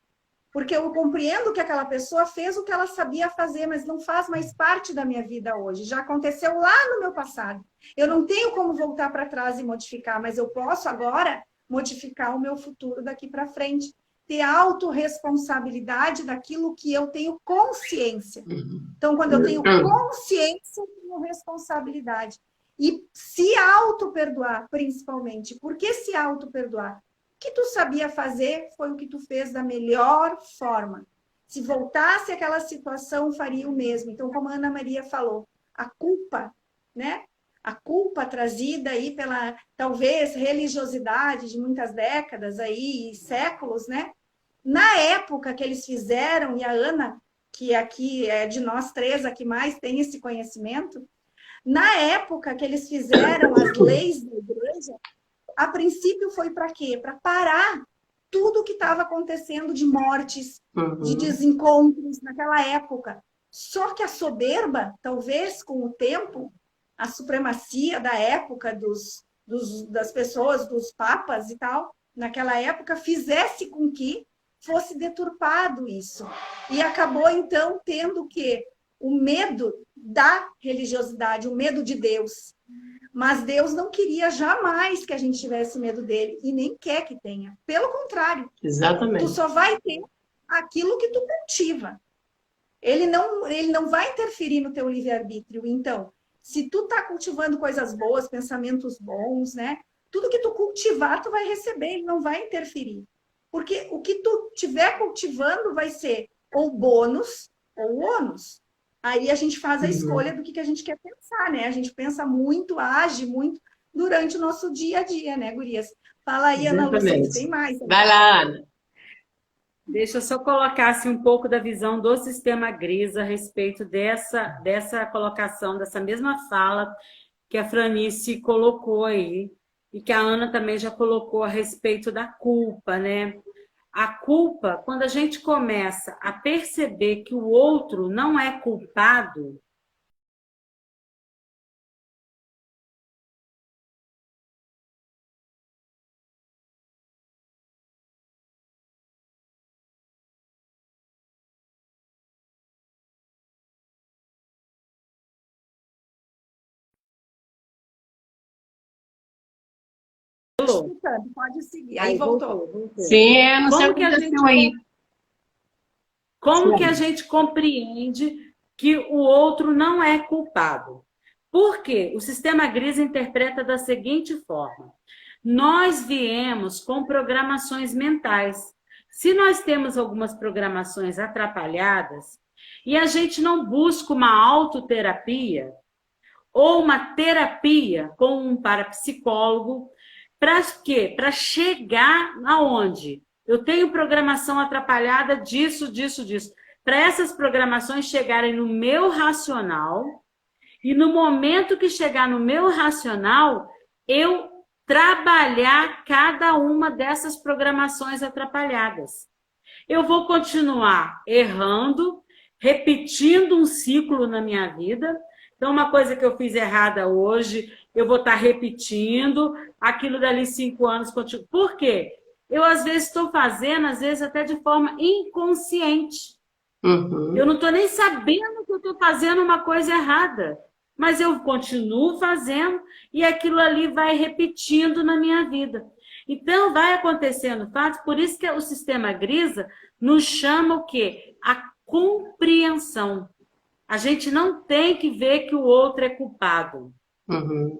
Porque eu compreendo que aquela pessoa fez o que ela sabia fazer, mas não faz mais parte da minha vida hoje. Já aconteceu lá no meu passado. Eu não tenho como voltar para trás e modificar, mas eu posso agora modificar o meu futuro daqui para frente. Ter autorresponsabilidade daquilo que eu tenho consciência. Então, quando eu tenho consciência, eu tenho responsabilidade. E se auto-perdoar, principalmente. Por que se auto-perdoar? O que tu sabia fazer foi o que tu fez da melhor forma. Se voltasse àquela situação, faria o mesmo. Então, como a Ana Maria falou, a culpa, né? A culpa trazida aí pela, talvez, religiosidade de muitas décadas aí, e séculos, né? Na época que eles fizeram, e a Ana, que aqui é de nós três, a que mais tem esse conhecimento, na época que eles fizeram as leis da igreja, a princípio foi para quê? Para parar tudo o que estava acontecendo de mortes, de desencontros naquela época. Só que a soberba, talvez com o tempo, a supremacia da época das pessoas, dos papas e tal, naquela época, fizesse com que fosse deturpado isso. E acabou, então, tendo o quê? O medo da religiosidade, o medo de Deus. Mas Deus não queria jamais que a gente tivesse medo dele e nem quer que tenha. Pelo contrário. Exatamente. Tu só vai ter aquilo que tu cultiva. Ele não vai interferir no teu livre-arbítrio. Então, se tu tá cultivando coisas boas, pensamentos bons, né? Tudo que tu cultivar, tu vai receber, ele não vai interferir. Porque o que tu tiver cultivando vai ser ou bônus ou ônus. Aí a gente faz a escolha do que a gente quer pensar, né? A gente pensa muito, age muito durante o nosso dia a dia, né, gurias? Fala aí, Ana Lúcia, que tem mais. Vai lá, Ana. Deixa eu só colocar assim, um pouco da visão do sistema GRIS a respeito dessa colocação, dessa mesma fala que a Franice colocou aí, e que a Ana também já colocou a respeito da culpa, né? A culpa, quando a gente começa a perceber que o outro não é culpado, escutando, pode seguir. Aí voltou. Sim, não sei o Como que que a gente, aconteceu aí. como que a gente compreende que o outro não é culpado? Por quê? O sistema Gris interpreta da seguinte forma: nós viemos com programações mentais. Se nós temos algumas programações atrapalhadas e a gente não busca uma autoterapia ou uma terapia com um parapsicólogo, para quê? Para chegar aonde? Eu tenho programação atrapalhada disso, disso, disso. Para essas programações chegarem no meu racional, e no momento que chegar no meu racional, eu trabalhar cada uma dessas programações atrapalhadas. Eu vou continuar errando, repetindo um ciclo na minha vida. Então, uma coisa que eu fiz errada hoje, eu vou estar repetindo aquilo dali 5 anos. Por quê? Eu, às vezes, estou fazendo, às vezes, até de forma inconsciente. Eu não estou nem sabendo que eu estou fazendo uma coisa errada. Mas eu continuo fazendo e aquilo ali vai repetindo na minha vida. Então, vai acontecendo fatos, por isso que o sistema Grisa nos chama o quê? A compreensão. A gente não tem que ver que o outro é culpado.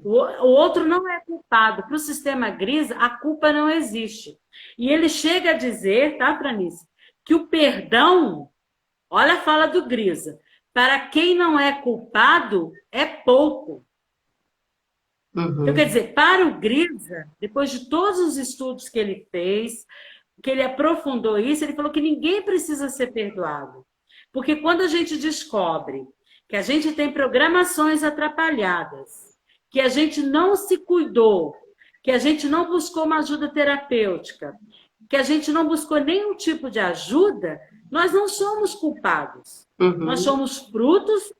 O outro não é culpado. Para o sistema Grisa, a culpa não existe. E ele chega a dizer, tá, Franice, que o perdão, olha a fala do Grisa, para quem não é culpado, é pouco. Então, quer dizer, para o Grisa, depois de todos os estudos que ele fez, que ele aprofundou isso, ele falou que ninguém precisa ser perdoado. Porque quando a gente descobre que a gente tem programações atrapalhadas, que a gente não se cuidou, que a gente não buscou uma ajuda terapêutica, que a gente não buscou nenhum tipo de ajuda, nós não somos culpados. Nós somos frutos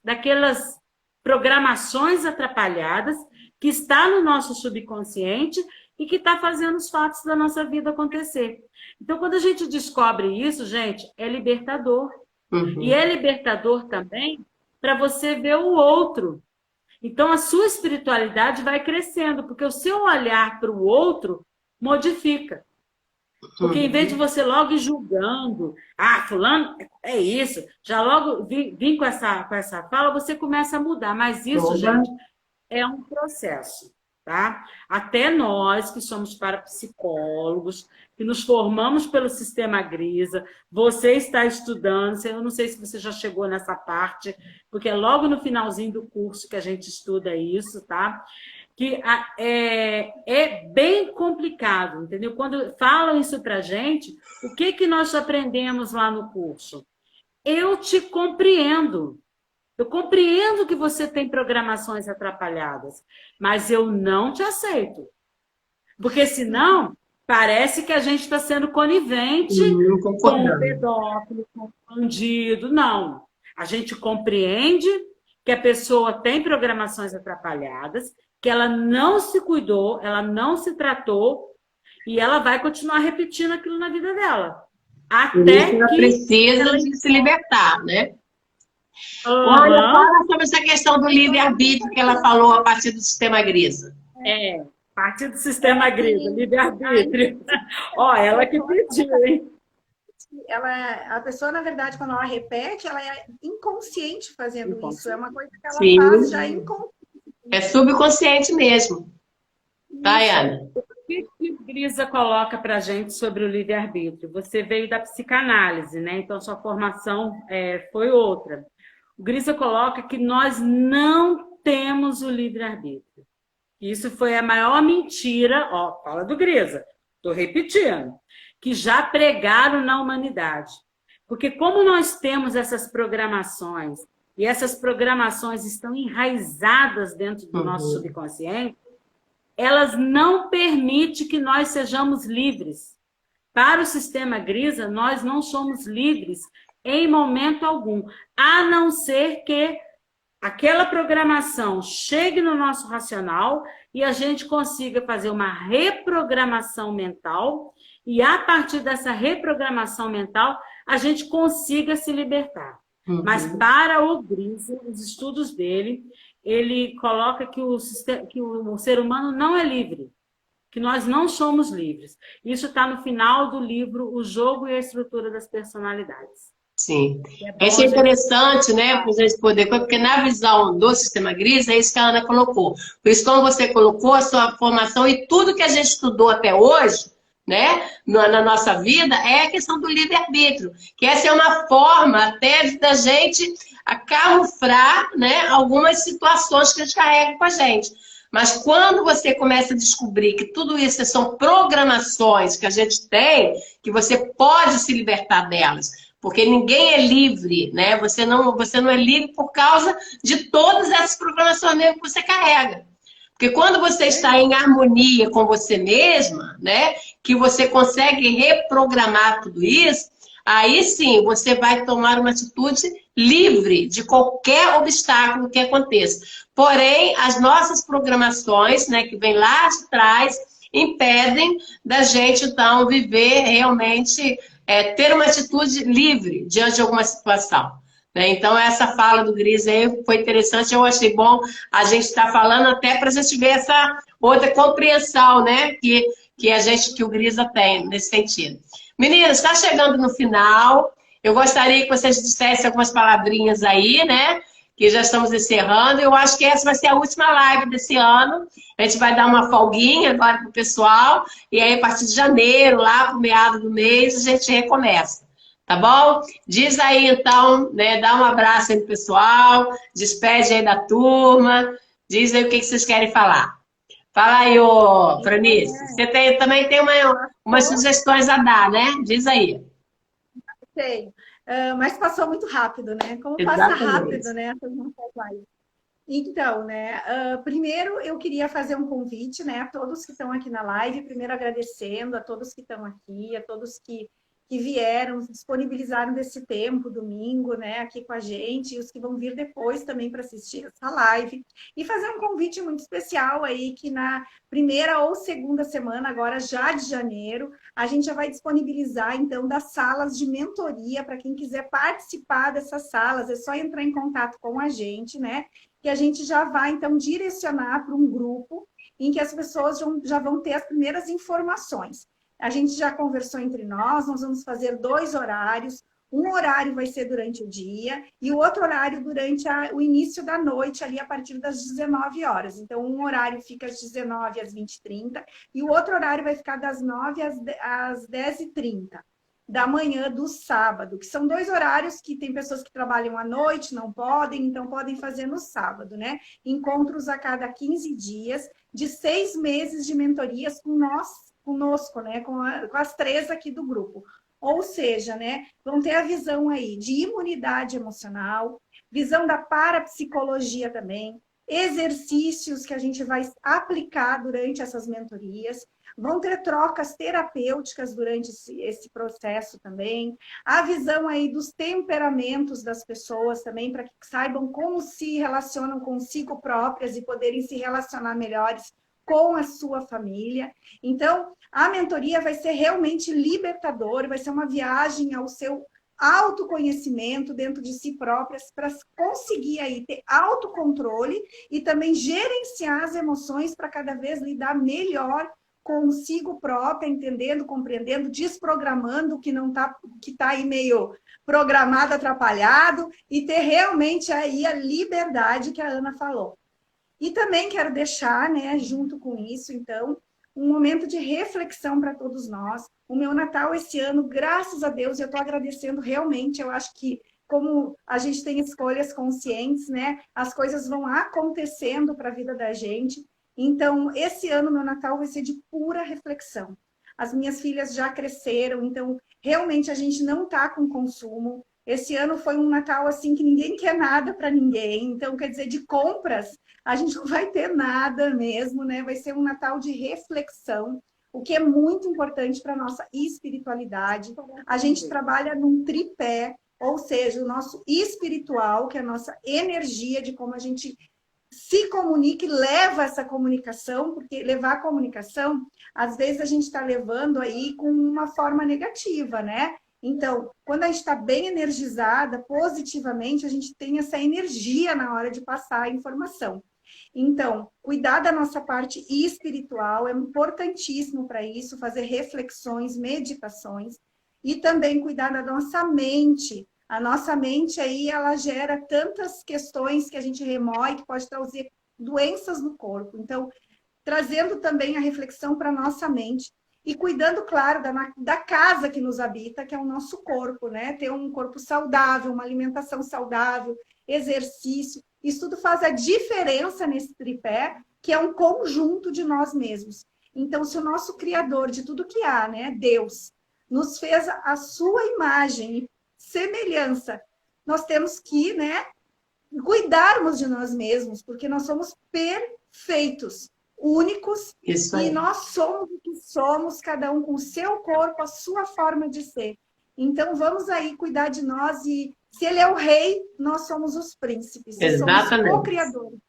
daquelas programações atrapalhadas que está no nosso subconsciente e que está fazendo os fatos da nossa vida acontecer. Então, quando a gente descobre isso, gente, é libertador. E é libertador também para você ver o outro. Então, a sua espiritualidade vai crescendo, porque o seu olhar para o outro modifica. Porque em vez de você logo ir julgando, fulano é isso, já logo vim com essa fala, você começa a mudar. Mas isso, gente, é um processo, tá? Até nós que somos parapsicólogos, que nos formamos pelo sistema Grisa, você está estudando, eu não sei se você já chegou nessa parte, porque é logo no finalzinho do curso que a gente estuda isso, tá? Que é bem complicado, entendeu? Quando falam isso pra gente, o que nós aprendemos lá no curso? Eu te compreendo. Eu compreendo que você tem programações atrapalhadas, mas eu não te aceito. Porque senão, parece que a gente está sendo conivente com o pedófilo, com o bandido. Não. A gente compreende que a pessoa tem programações atrapalhadas, que ela não se cuidou, ela não se tratou, e ela vai continuar repetindo aquilo na vida dela. Até que ela precisa de se libertar, né? Olha, fala sobre essa questão do livre-arbítrio que ela falou a partir do sistema Grisa. A partir do sistema Grisa, livre-arbítrio. Ela que pediu, hein? A pessoa, na verdade, quando ela repete, ela é inconsciente fazendo isso. É uma coisa que ela faz já inconsciente. É subconsciente mesmo. Daiane. O que o Grisa coloca para a gente sobre o livre-arbítrio? Você veio da psicanálise, né? Então, sua formação foi outra. O Grisa coloca que nós não temos o livre-arbítrio. Isso foi a maior mentira, fala do Grisa, estou repetindo, que já pregaram na humanidade. Porque como nós temos essas programações, e essas programações estão enraizadas dentro do nosso subconsciente, elas não permitem que nós sejamos livres. Para o sistema Grisa, nós não somos livres em momento algum, a não ser que aquela programação chegue no nosso racional e a gente consiga fazer uma reprogramação mental e, a partir dessa reprogramação mental, a gente consiga se libertar. Mas para o Grisa, os estudos dele, ele coloca que que o ser humano não é livre, que nós não somos livres. Isso está no final do livro O Jogo e a Estrutura das Personalidades. Sim. É Isso é interessante, né, para a gente poder, porque na visão do sistema Gris, é isso que a Ana colocou. Por isso, como você colocou, a sua formação e tudo que a gente estudou até hoje, né, na nossa vida, é a questão do livre-arbítrio, que essa é uma forma até da gente camuflar, né, algumas situações que a gente carrega com a gente. Mas quando você começa a descobrir que tudo isso são programações que a gente tem, que você pode se libertar delas, porque ninguém é livre, né? Você não é livre por causa de todas essas programações mesmo que você carrega. Porque quando você está em harmonia com você mesma, né? Que você consegue reprogramar tudo isso, aí sim você vai tomar uma atitude livre de qualquer obstáculo que aconteça. Porém, as nossas programações, né, que vem lá de trás, impedem da gente, então, viver realmente, ter uma atitude livre diante de alguma situação. Né? Então, essa fala do Gris aí foi interessante, eu achei bom a gente estar falando até para a gente ver essa outra compreensão, né, que o Grisa tem nesse sentido. Meninas, está chegando no final. Eu gostaria que vocês dissessem algumas palavrinhas aí, né? Que já estamos encerrando. Eu acho que essa vai ser a última live desse ano. A gente vai dar uma folguinha agora para o pessoal. E aí, a partir de janeiro, lá para o meado do mês, a gente recomeça. Tá bom? Diz aí, então, né? Dá um abraço aí pro pessoal. Despede aí da turma. Diz aí o que vocês querem falar. Fala aí, ô Franice. Você também tem umas sugestões a dar, né? Diz aí. Sei. Mas passou muito rápido, né? Como passa Exatamente. rápido, né? Essas nossas lives. Então, né? Primeiro eu queria fazer um convite, né? A todos que estão aqui na live. Primeiro agradecendo a todos que estão aqui, a todos que vieram, disponibilizaram desse tempo, domingo, né? Aqui com a gente, e os que vão vir depois também para assistir essa live. E fazer um convite muito especial aí, que na primeira ou segunda semana, agora já de janeiro, a gente já vai disponibilizar, então, das salas de mentoria para quem quiser participar dessas salas. É só entrar em contato com a gente, né? Que a gente já vai, então, direcionar para um grupo em que as pessoas já vão ter as primeiras informações. A gente já conversou entre nós vamos fazer 2 horários. Um horário vai ser durante o dia e o outro horário durante o início da noite, ali a partir das 19 horas. Então, um horário fica às 19 às 20h30 e o outro horário vai ficar das 9 às 10h30 da manhã do sábado, que são 2 horários que tem pessoas que trabalham à noite, não podem, então podem fazer no sábado, né? Encontros a cada 15 dias, de 6 meses de mentorias conosco, né? Com as 3 aqui do grupo. Ou seja, né? Vão ter a visão aí de imunidade emocional, visão da parapsicologia também, exercícios que a gente vai aplicar durante essas mentorias. Vão ter trocas terapêuticas durante esse processo também. A visão aí dos temperamentos das pessoas também, para que saibam como se relacionam consigo próprias e poderem se relacionar melhores com a sua família. Então, a mentoria vai ser realmente libertadora, vai ser uma viagem ao seu autoconhecimento dentro de si próprias para conseguir aí ter autocontrole e também gerenciar as emoções para cada vez lidar melhor consigo própria, entendendo, compreendendo, desprogramando o que não tá, que está aí meio programado, atrapalhado, e ter realmente aí a liberdade que a Ana falou. E também quero deixar, né, junto com isso, então, um momento de reflexão para todos nós. O meu Natal esse ano, graças a Deus, eu estou agradecendo realmente, eu acho que como a gente tem escolhas conscientes, né, as coisas vão acontecendo para a vida da gente. Então, esse ano, meu Natal vai ser de pura reflexão. As minhas filhas já cresceram, então, realmente, a gente não está com consumo. Esse ano foi um Natal, assim, que ninguém quer nada para ninguém. Então, quer dizer, de compras, a gente não vai ter nada mesmo, né? Vai ser um Natal de reflexão, o que é muito importante para a nossa espiritualidade. A gente trabalha num tripé, ou seja, o nosso espiritual, que é a nossa energia de como a gente se comunica e leva essa comunicação, porque levar a comunicação, às vezes a gente está levando aí com uma forma negativa, né? Então, quando a gente está bem energizada, positivamente, a gente tem essa energia na hora de passar a informação. Então, cuidar da nossa parte espiritual é importantíssimo para isso, fazer reflexões, meditações, e também cuidar da nossa mente. A nossa mente aí, ela gera tantas questões que a gente remói, que pode trazer doenças no corpo. Então, trazendo também a reflexão para a nossa mente e cuidando, claro, da casa que nos habita, que é o nosso corpo, né? Ter um corpo saudável, uma alimentação saudável, exercício. Isso tudo faz a diferença nesse tripé, que é um conjunto de nós mesmos. Então, se o nosso Criador de tudo que há, né, Deus, nos fez a sua imagem e semelhança, nós temos que, né, cuidarmos de nós mesmos, porque nós somos perfeitos, únicos, e nós somos o que somos, cada um com o seu corpo, a sua forma de ser. Então, vamos aí cuidar de nós, e se ele é o rei, nós somos os príncipes, somos co-criadores.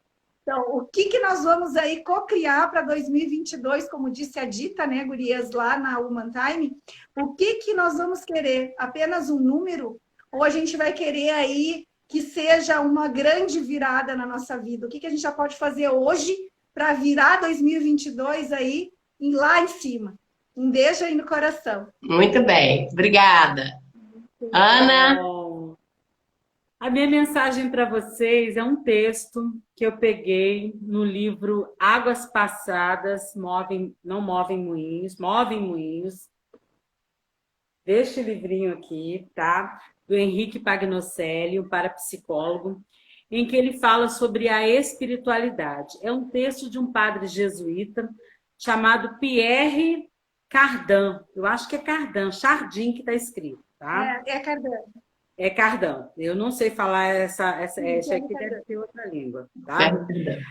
Então, o que nós vamos aí co-criar para 2022, como disse a Dita, né, gurias, lá na Human Time? O que nós vamos querer? Apenas um número? Ou a gente vai querer aí que seja uma grande virada na nossa vida? O que a gente já pode fazer hoje para virar 2022 aí lá em cima? Um beijo aí no coração. Muito bem, obrigada. Ana? A minha mensagem para vocês é um texto que eu peguei no livro Águas Passadas, Não Movem Moinhos, Movem Moinhos. Deste livrinho aqui, tá? Do Henrique Pagnocelli, um parapsicólogo, em que ele fala sobre a espiritualidade. É um texto de um padre jesuíta chamado Pierre Cardin. Eu acho que é Cardin, Chardin que está escrito, tá? É Cardin. É Cardin. Eu não sei falar essa aqui deve ser outra língua, tá?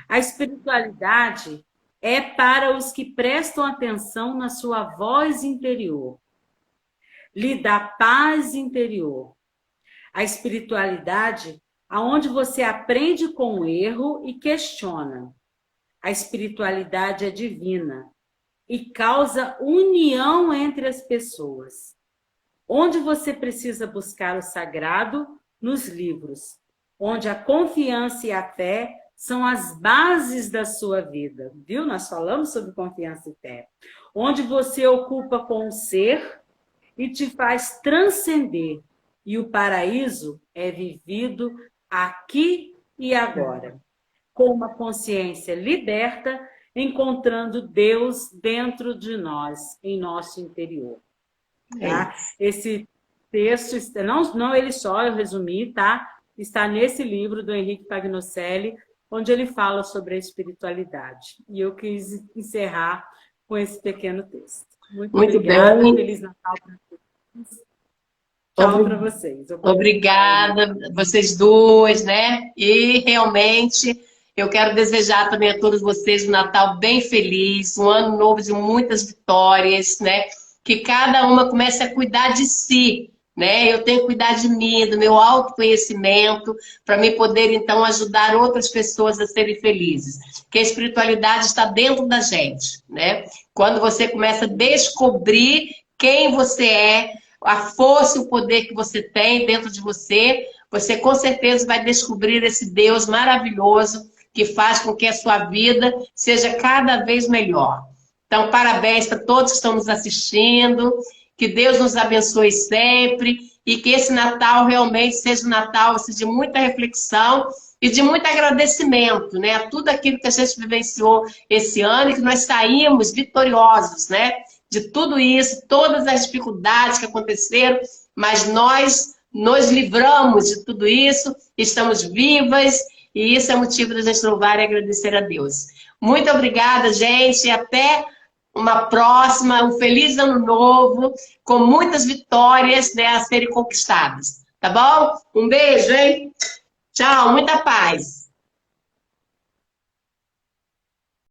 A espiritualidade é para os que prestam atenção na sua voz interior. Lhe dá paz interior. A espiritualidade aonde você aprende com o erro e questiona. A espiritualidade é divina e causa união entre as pessoas. Onde você precisa buscar o sagrado? Nos livros, onde a confiança e a fé são as bases da sua vida. Viu? Nós falamos sobre confiança e fé. Onde você ocupa com o ser e te faz transcender. E o paraíso é vivido aqui e agora, com uma consciência liberta, encontrando Deus dentro de nós, em nosso interior. Tá? Esse texto, não ele só, eu resumi, tá? Está nesse livro do Henrique Pagnocelli, onde ele fala sobre a espiritualidade. E eu quis encerrar com esse pequeno texto. Muito obrigada, bem. Feliz Natal para todos. Tchau para vocês. Obrigada, vocês duas, né? E realmente eu quero desejar também a todos vocês um Natal bem feliz, um ano novo de muitas vitórias, né? Que cada uma comece a cuidar de si, né? Eu tenho que cuidar de mim, do meu autoconhecimento, para me poder, então, ajudar outras pessoas a serem felizes. Porque a espiritualidade está dentro da gente, né? Quando você começa a descobrir quem você é, a força e o poder que você tem dentro de você, você com certeza vai descobrir esse Deus maravilhoso que faz com que a sua vida seja cada vez melhor. Então, parabéns para todos que estão nos assistindo, que Deus nos abençoe sempre e que esse Natal realmente seja um Natal de muita reflexão e de muito agradecimento, né? A tudo aquilo que a gente vivenciou esse ano e que nós saímos vitoriosos, né? De tudo isso, todas as dificuldades que aconteceram, mas nós nos livramos de tudo isso, estamos vivas e isso é motivo da gente louvar e agradecer a Deus. Muito obrigada, gente, e até uma próxima, um feliz ano novo, com muitas vitórias, né, a serem conquistadas, tá bom? Um beijo, hein? Tchau, muita paz.